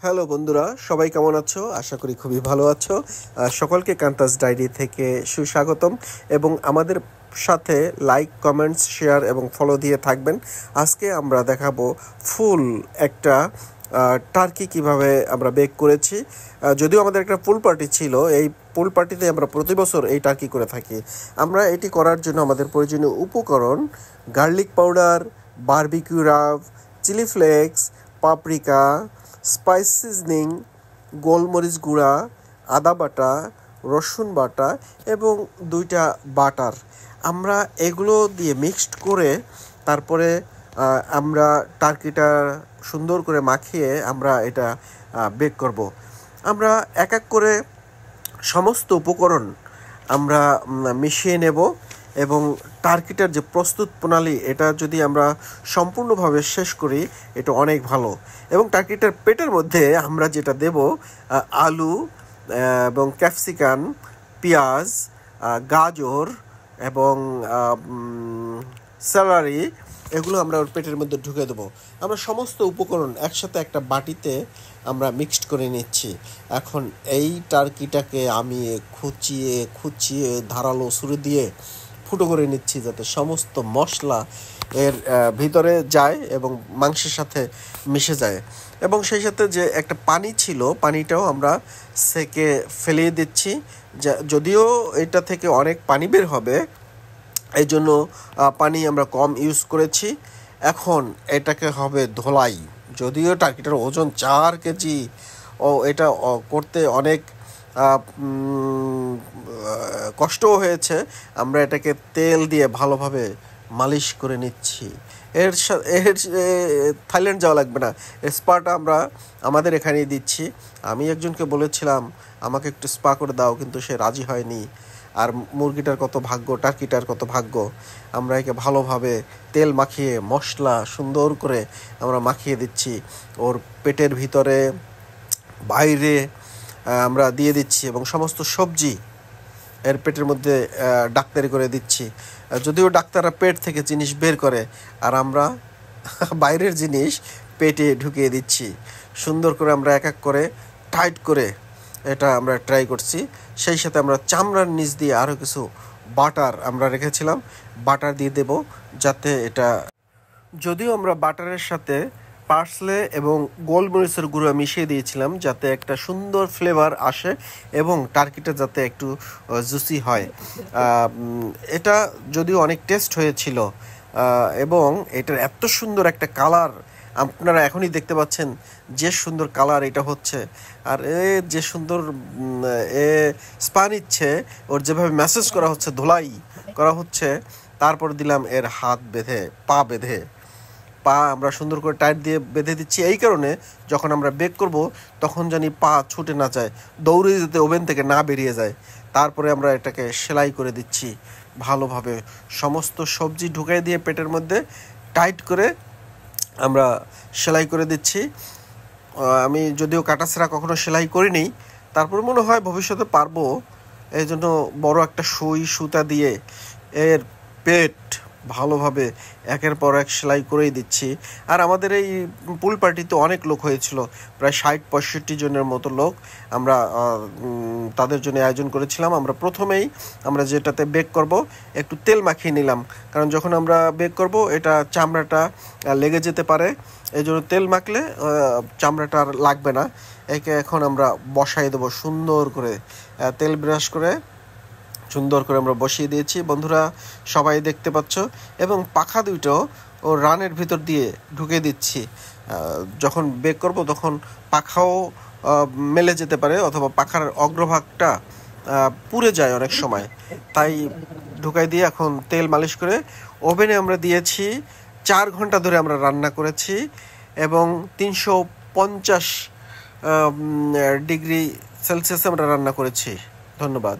Hello বন্ধুরা, সবাই কেমন আছো? আশা করি খুবই ভালো আছো। সকলকে কান্তাস ডায়েরি থেকে সুস্বাগতম এবং আমাদের সাথে লাইক, কমেন্টস, শেয়ার এবং ফলো দিয়ে থাকবেন। আজকে আমরা দেখাবো ফুল একটা টার্কি কিভাবে আমরা বেক করেছি। যদিও আমাদের একটা পুল পার্টি ছিল, এই পুল পার্টিতে আমরা প্রতি বছর এই টার্কি করে থাকি। আমরা এটি করার জন্য আমাদের প্রয়োজনীয় উপকরণ: garlic powder, barbecue rub, chilli flakes, paprika, spice seasoning, গোলমরিচ গুঁড়া, আদা বাটা, রসুন বাটা এবং 2টা বাটার। আমরা এগুলো দিয়ে মিক্সড করে তারপরে আমরা টার্কিটা সুন্দর করে মাখিয়ে আমরা এটা বেক করব। আমরা এক এক করে সমস্ত উপকরণ আমরা মিশিয়ে নেব এবং টার্কিটার যে প্রস্তুত প্রণালী, এটা যদি আমরা সম্পূর্ণভাবে শেষ করি এটা অনেক ভালো। এবং টার্কিটার পেটের মধ্যে আমরা যেটা দেব, আলু এবং ক্যাপসিকাম, পেঁয়াজ, গাজর এবং স্যালারি, এগুলো আমরা ওর পেটের মধ্যে ঢুকে দেবো। আমরা সমস্ত উপকরণ একসাথে একটা বাটিতে আমরা মিক্সড করে নিচ্ছি। এখন এই টার্কিটাকে আমি খুঁচিয়ে ধারালো ছুরি দিয়ে ফুটো করে নিচ্ছি, যাতে সমস্ত মশলা এর ভিতরে যায় এবং মাংসের সাথে মিশে যায়। এবং সেই সাথে যে একটা পানি ছিল, পানিটাও আমরা সেকে ফেলিয়ে দিচ্ছি। যদিও এটা থেকে অনেক পানি বের হবে, এই জন্য পানি আমরা কম ইউজ করেছি। এখন এটাকে হবে ধোলাই। যদিও টার্কিটার ওজন 4 কেজি এটা করতে অনেক কষ্টও হয়েছে। আমরা এটাকে তেল দিয়ে ভালোভাবে মালিশ করে নিচ্ছি। এর থাইল্যান্ড যাওয়া লাগবে না, এর স্পাটা আমরা আমাদের এখানেই দিচ্ছি। আমি একজনকে বলেছিলাম আমাকে একটু স্পা করে দাও, কিন্তু সে রাজি হয়নি। আর মুরগিটার কত ভাগ্য, টার্কিটার কত ভাগ্য। আমরা একে ভালোভাবে তেল মাখিয়ে মশলা সুন্দর করে আমরা মাখিয়ে দিচ্ছি ওর পেটের ভিতরে, বাইরে আমরা দিয়ে দিচ্ছি এবং সমস্ত সবজি এর পেটের মধ্যে ডাক্তারি করে দিচ্ছি। যদিও ডাক্তাররা পেট থেকে জিনিস বের করে, আর আমরা বাইরের জিনিস পেটে ঢুকিয়ে দিচ্ছি। সুন্দর করে আমরা এক এক করে টাইট করে এটা আমরা ট্রাই করছি। সেই সাথে আমরা চামড়ার নিচ দিয়ে আরও কিছু বাটার আমরা রেখেছিলাম, বাটার দিয়ে দেব, যাতে এটা, যদিও আমরা বাটারের সাথে পার্সলে এবং গোলমরিচের গুঁড়ো মিশিয়ে দিয়েছিলাম যাতে একটা সুন্দর ফ্লেভার আসে এবং টার্কিটা যাতে একটু জুসি হয়। এটা যদিও অনেক টেস্ট হয়েছিল এবং এটার এত সুন্দর একটা কালার আপনারা এখনই দেখতে পাচ্ছেন, যে সুন্দর কালার এটা হচ্ছে। আর যে সুন্দর স্পা নিচ্ছে, ওর যেভাবে ম্যাসেজ করা হচ্ছে, ধোলাই করা হচ্ছে, তারপর দিলাম এর হাত বেঁধে, পা আমরা সুন্দর করে টাইট দিয়ে বেঁধে দিচ্ছি এই কারণে, যখন আমরা বেক করব তখন জানি পা ছুটে না যায়, দৌড়ে যেতে ওভেন থেকে না বেরিয়ে যায়। তারপরে আমরা এটাকে সেলাই করে দিচ্ছি ভালোভাবে, সমস্ত সবজি ঢুকাই দিয়ে পেটের মধ্যে টাইট করে আমরা সেলাই করে দিচ্ছি। আমি যদিও কাটাছেঁড়া কখনো সেলাই করিনি, তারপরে মনে হয় ভবিষ্যতে পারবো। এই জন্য বড় একটা সুতা দিয়ে এর পেট ভালোভাবে একের পর এক সেলাই করেই দিচ্ছি। আর আমাদের এই পুল পার্টিতে অনেক লোক হয়েছিল, প্রায় 60-65 জনের মতো লোক আমরা তাদের জন্য আয়োজন করেছিলাম। আমরা প্রথমেই আমরা যেটাতে বেক করব একটু তেল মাখিয়ে নিলাম, কারণ যখন আমরা বেক করব এটা চামড়াটা লেগে যেতে পারে, এই জন্য তেল মাখলে চামড়াটা আর লাগবে না। একে এখন আমরা বসাই দেবো সুন্দর করে, তেল ব্রাশ করে সুন্দর করে আমরা বসিয়ে দিয়েছি। বন্ধুরা সবাই দেখতে পাচ্ছ, এবং পাখা দুইটাও ও রানের ভিতর দিয়ে ঢুকে দিচ্ছি। যখন বেক করব তখন পাখাও মেলে যেতে পারে, অথবা পাখার অগ্রভাগটা পুড়ে যায় অনেক সময়, তাই ঢুকাই দিয়ে এখন তেল মালিশ করে ওভেনে আমরা দিয়েছি। 4 ঘন্টা ধরে আমরা রান্না করেছি এবং 350 ডিগ্রি সেলসিয়াসে আমরা রান্না করেছি। ধন্যবাদ।